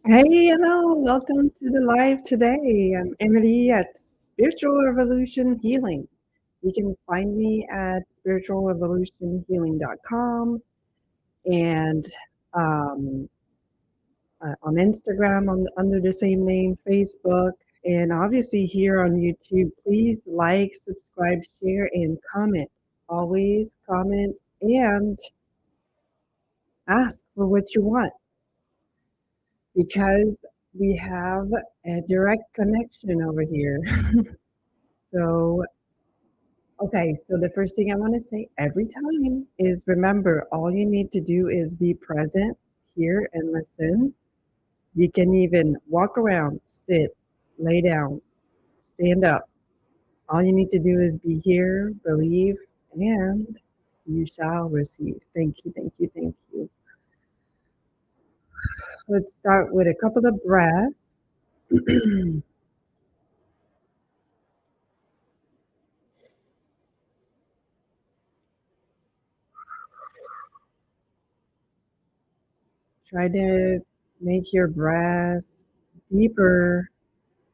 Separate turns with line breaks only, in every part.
Hey, hello, welcome to the live today. I'm Emily at Spiritual Revolution Healing. You can find me at spiritualrevolutionhealing.com and um, on Instagram under the same name, Facebook, and obviously here on YouTube. Please like, subscribe, share, and comment. Always comment and ask for what you want because we have a direct connection over here. So, okay, so the first thing I want to say every time is remember, all you need to do is be present here and listen. You can even walk around, sit, lay down, stand up. All you need to do is be here, believe, and you shall receive. Thank you, thank you, thank you. Let's start with a couple of breaths. Try to make your breath deeper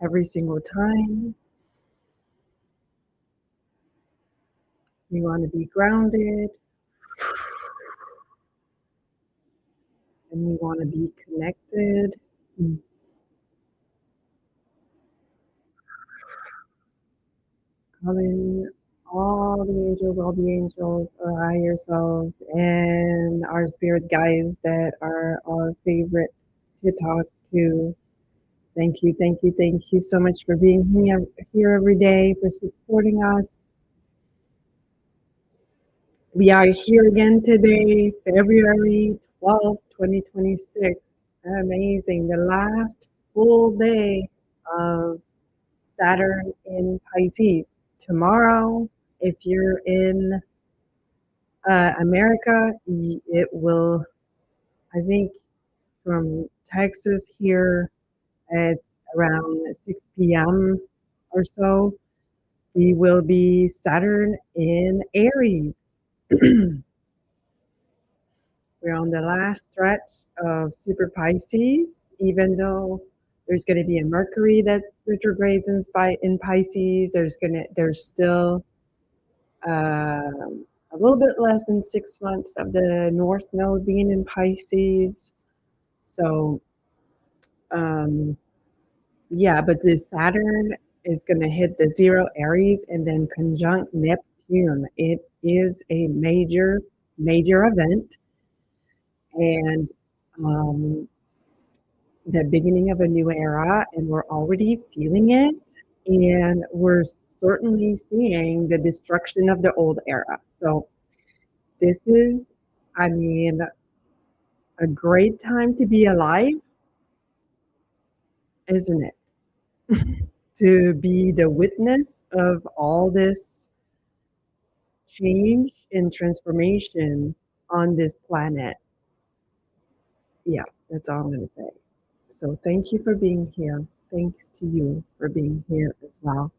every single time. You want to be grounded and you want to be connected. Calling all the angels, our higher selves, and our spirit guides that are our favorite to talk to. Thank you, thank you, thank you so much for being here every day, for supporting us. We are here again today, February 12th, 2026. Amazing. The last full day of Saturn in Pisces. Tomorrow, if you're in America, it will, I think, from Texas here, it's around 6 p.m. or so. We will be Saturn in Aries. We're on the last stretch of Super Pisces, even though there's going to be a Mercury that retrogrades in Pisces. There's still a little bit less than 6 months of the North Node being in Pisces. So, yeah, but the Saturn is going to hit the zero Aries and then conjunct Neptune. It is a major, major event. And the beginning of a new era, and we're already feeling it. And we're certainly seeing the destruction of the old era. So this is, I mean, a great time to be alive, isn't it? To be the witness of all this change and transformation on this planet. Yeah, that's all I'm going to say. So thank you for being here. Thanks to you for being here as well.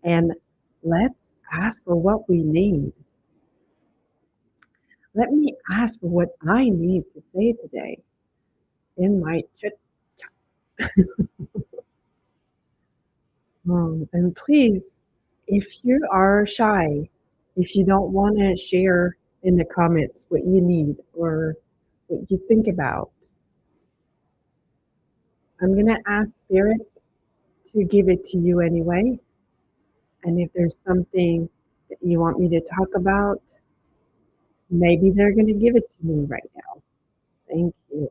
And let's ask for what we need. Let me ask for what I need to say today in my chit chat. And please, if you are shy, if you don't want to share in the comments what you need or what you think about, I'm going to ask Spirit to give it to you anyway. And if there's something that you want me to talk about, maybe they're going to give it to me right now. Thank you.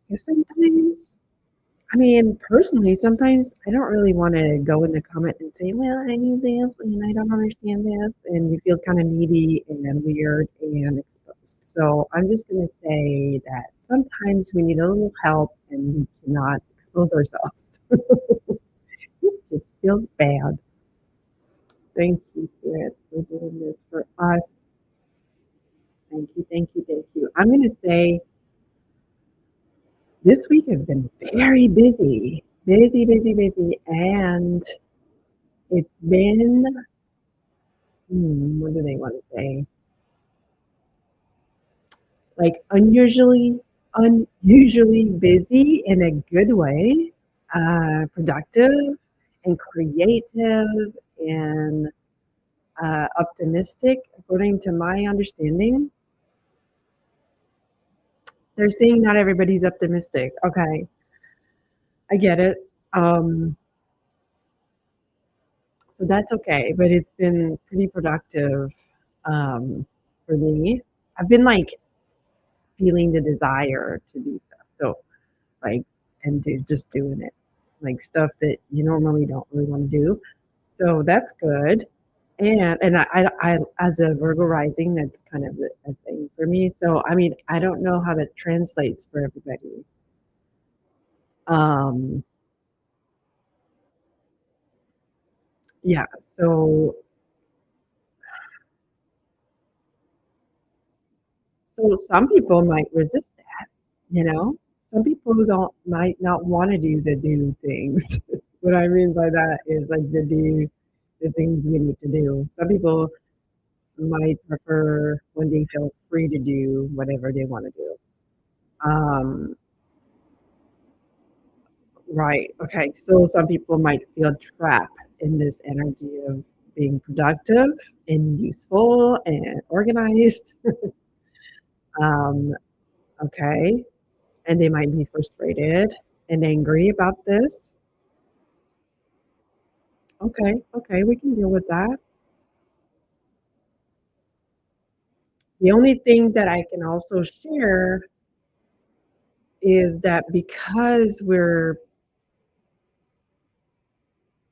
Because sometimes, I mean, personally, sometimes I don't really want to go in the comment and say, well, I need this and I don't understand this. And you feel kind of needy and weird and exposed. So I'm just going to say that sometimes we need a little help and we cannot expose ourselves. It just feels bad. Thank you, Spirit, for doing this for us. Thank you, thank you, thank you. I'm going to say this week has been very busy, busy, busy, busy. And it's been, what do they want to say? Like unusually unusually busy in a good way, productive and creative and optimistic, according to my understanding. They're saying not everybody's optimistic. Okay, I get it. Um, so that's okay, but it's been pretty productive for me. I've been like feeling the desire to do stuff. So like and do just doing it. Like stuff that you normally don't really want to do. So that's good. And I as a Virgo rising, that's kind of a thing for me. So I mean, I don't know how that translates for everybody. Um, yeah. So some people might resist that, you know? Some people don't might not want to do things. What I mean by that is like to do the things we need to do. Some people might prefer when they feel free to do whatever they want to do. Um, right. Okay. So some people might feel trapped in this energy of being productive and useful and organized. Um, okay. And they might be frustrated and angry about this. Okay, okay, we can deal with that. The only thing that I can also share is that because we're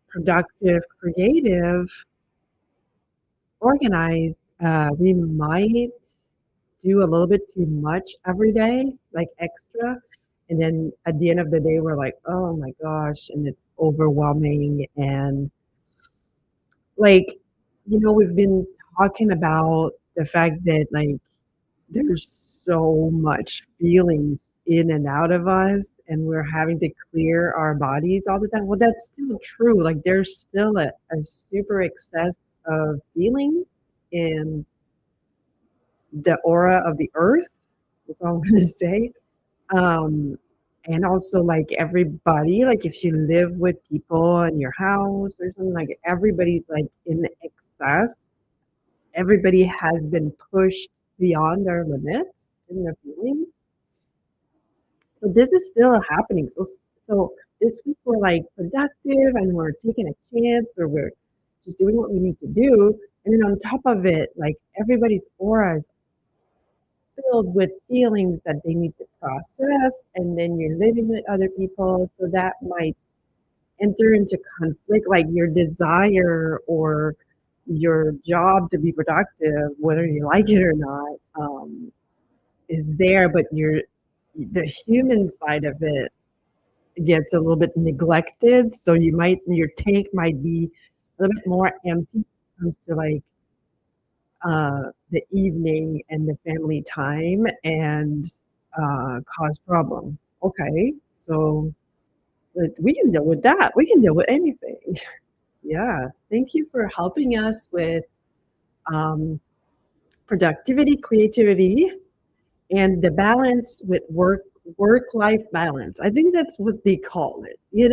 productive, creative, organized, we might do a little bit too much every day, like extra. And then at the end of the day, we're like, oh my gosh, and it's overwhelming. And like, we've been talking about the fact that like there's so much feelings in and out of us, and we're having to clear our bodies all the time. Well, that's still true. Like there's still a super excess of feelings in the aura of the earth. That's all I'm gonna say. Um, and also like everybody, like if you live with people in your house or something, like everybody's like in excess. Everybody has been pushed beyond their limits in their feelings. So this is still happening. So this week we're like productive and we're taking a chance or we're just doing what we need to do. And then on top of it, like everybody's aura is filled with feelings that they need to process. And then you're living with other people. So that might enter into conflict, like your desire or your job to be productive, whether you like it or not, is there, but the human side of it gets a little bit neglected. So your tank might be a little bit more empty when it comes to like the evening and the family time and cause problem. Okay, so we can deal with that. We can deal with anything. Yeah. Thank you for helping us with um, productivity, creativity, and the balance with work life balance. I think that's what they call it, in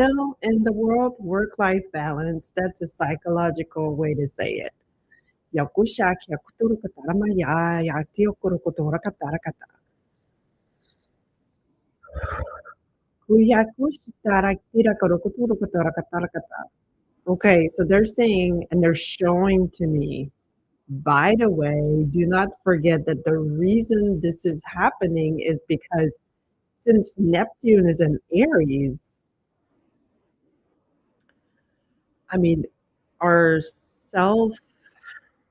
the world, work life balance. That's a psychological way to say it. Yakusha kyakuturu katarama ya yatio kurukutora katarakata. Kuyakushitara tira kurukuturu kutora katarakata. Okay, so they're saying and they're showing to me. By the way, do not forget that the reason this is happening is because since Neptune is in Aries, I mean, our self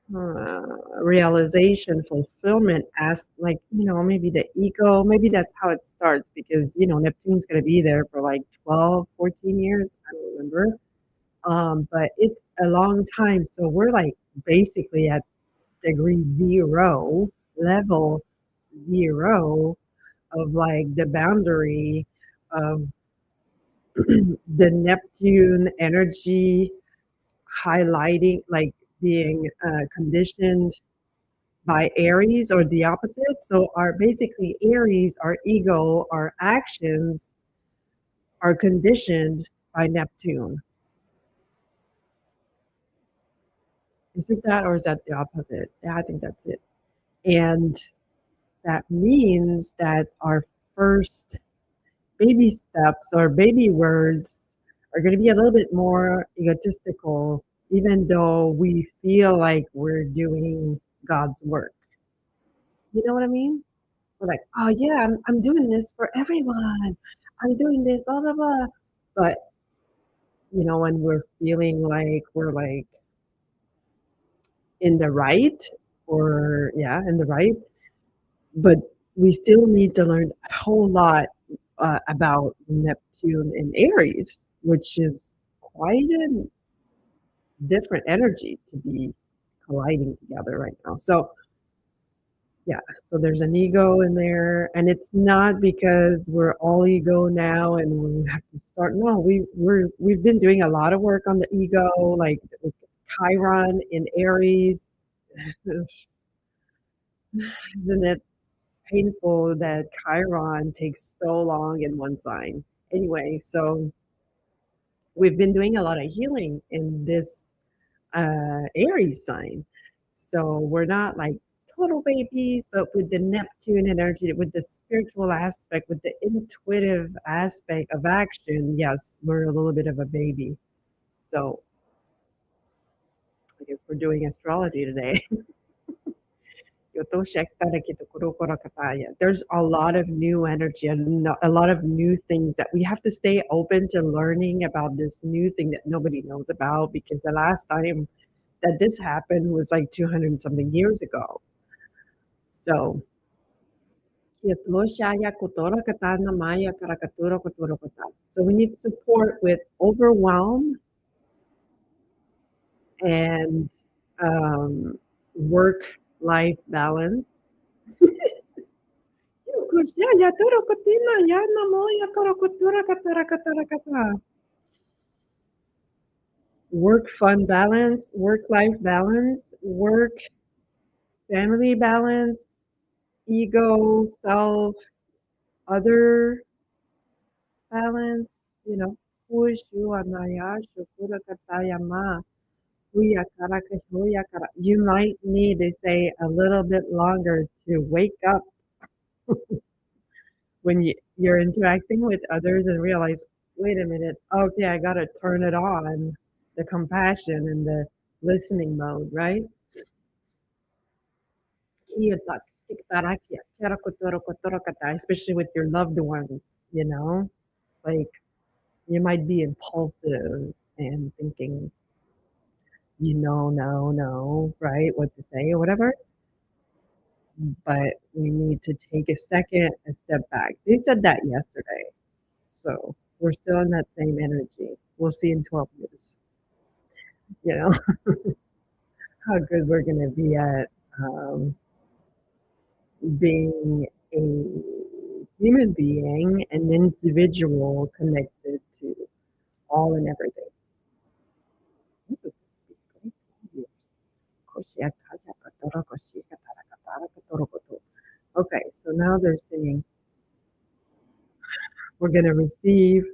realization, fulfillment, as like, maybe the ego, maybe that's how it starts because, Neptune's going to be there for like 12, 14 years. I don't remember. But it's a long time. So we're like basically at degree zero, level zero of like the boundary of the Neptune energy highlighting, like being conditioned by Aries or the opposite. So our basically Aries, our ego, our actions are conditioned by Neptune. Is it that or is that the opposite? Yeah, I think that's it. And that means that our first baby steps or baby words are going to be a little bit more egotistical, even though we feel like we're doing God's work. You know what I mean? We're like, oh yeah, I'm doing this for everyone. I'm doing this, blah blah blah. But when we're feeling like we're like in the right, or yeah, in the right, but we still need to learn a whole lot about Neptune and Aries, which is quite a different energy to be colliding together right now. So yeah, so there's an ego in there, and it's not because we're all ego now and we have to start. No, we've been doing a lot of work on the ego, like with Chiron in Aries. Isn't it painful that Chiron takes so long in one sign? Anyway, so we've been doing a lot of healing in this Aries sign. So we're not like total babies, but with the Neptune energy, with the spiritual aspect, with the intuitive aspect of action, yes, we're a little bit of a baby. So I guess we're doing astrology today. There's a lot of new energy and a lot of new things that we have to stay open to learning about this new thing that nobody knows about, because the last time that this happened was like 200 something years ago. So so we need support with overwhelm and work-life balance. Work fun balance, work-life balance, work family balance, ego, self, other balance, you know. You might need to say a little bit longer to wake up when you're interacting with others and realize, wait a minute, okay, I got to turn it on, the compassion and the listening mode, right? Especially with your loved ones, like you might be impulsive and thinking, no, right, what to say or whatever. But we need to take a second, a step back. They said that yesterday. So we're still in that same energy. We'll see in 12 years, you know, how good we're going to be at being a human being, an individual connected to all and everything. This is going to be great. Okay, so now they're saying we're going to receive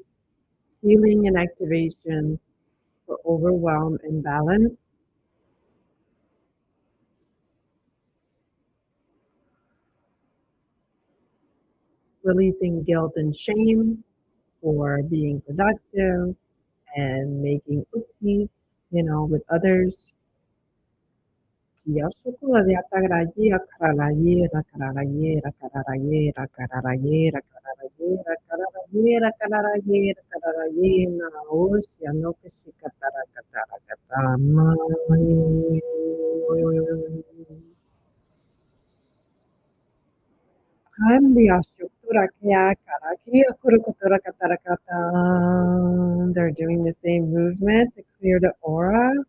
healing and activation for overwhelm and balance, releasing guilt and shame for being productive and making oopsies, with others. They're doing the same movement to clear the aura.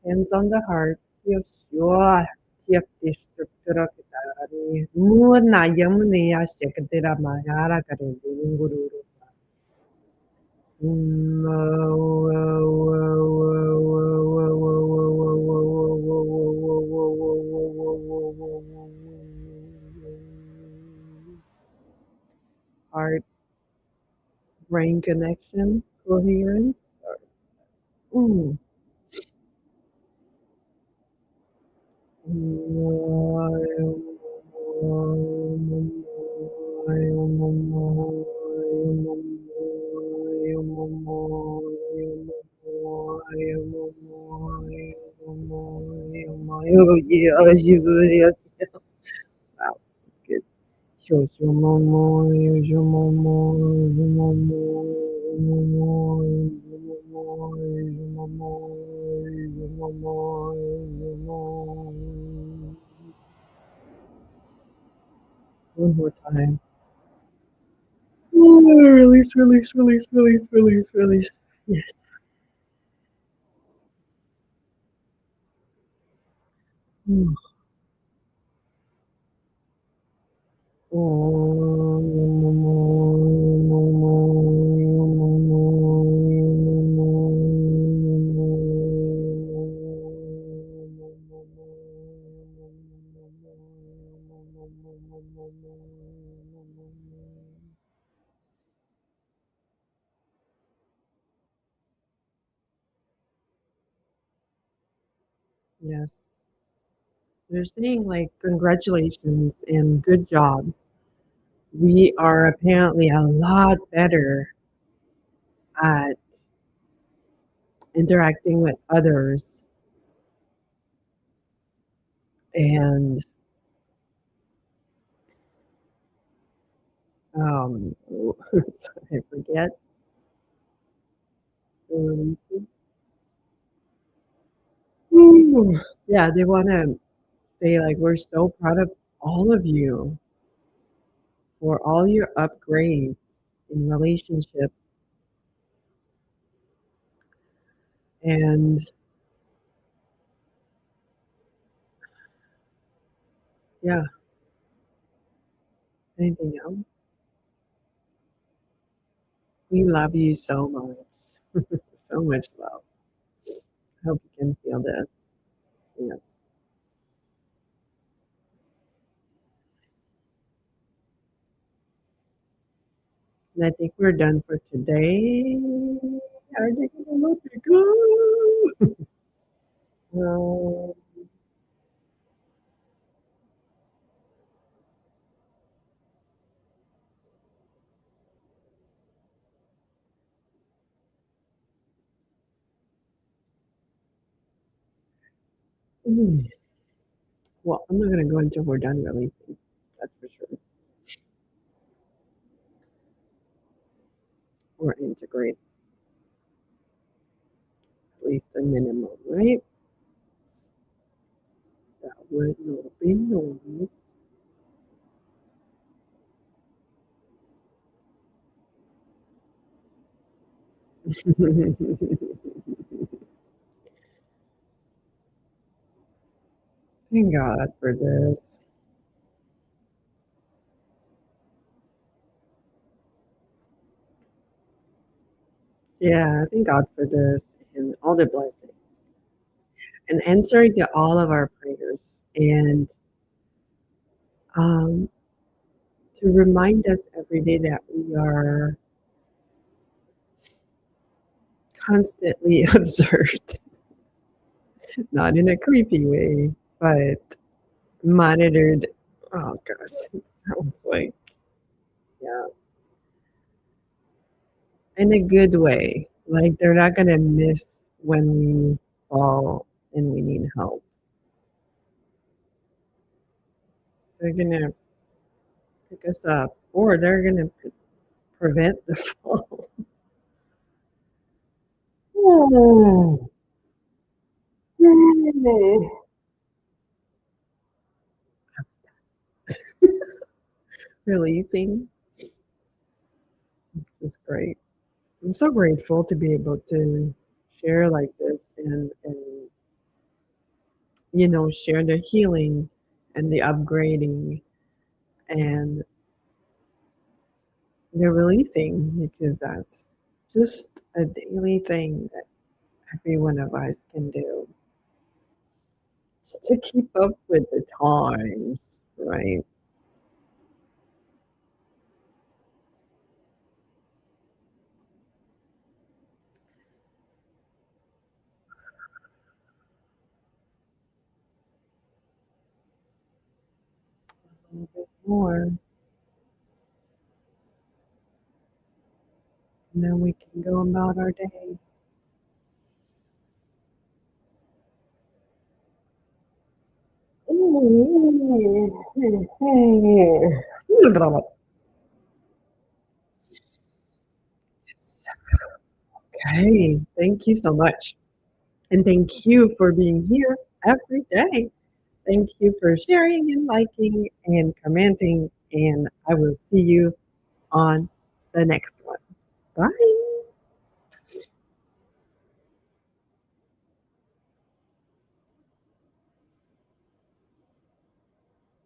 Hands on the heart. heart brain connection, coherence. Mm. Oh, yeah, yes. Wow, that's good. Yo, yo, mama, yo, yo, mama, yo, mama, yo, mama, yo, mama, yo, mama, yo, mama, yo, mama. One more time. Oh, release, release, release, release, release, release. Yes. Mm. Oh, yo, mama, yo, mama, yo, mama, yo, mama, yo, mama. Yes. They're saying like congratulations and good job. We are apparently a lot better at interacting with others and I forget. Um, yeah, they want to say like we're so proud of all of you for all your upgrades in relationships and yeah, anything else? We love you so much. So much love. I hope you can feel this. Yes. And I think we're done for today. I think I'm about to go. Mm. Well, I'm not going to go until we're done releasing. That's for sure. Or integrate at least the minimum, right? That would not be noise. Thank God for this. Yeah, thank God for this and all the blessings and answering to all of our prayers and um, to remind us every day that we are constantly observed, not in a creepy way, but monitored. Oh gosh, it sounds like, yeah, in a good way. Like they're not going to miss when we fall and we need help. They're going to pick us up or they're going to prevent the fall. Oh, releasing. This is great. I'm so grateful to be able to share like this and share the healing and the upgrading and the releasing because that's just a daily thing that every one of us can do just to keep up with the times, right? more, and then we can go about our day. Yes. Okay, thank you so much. And thank you for being here every day. Thank you for sharing and liking and commenting. And I will see you on the next one. Bye.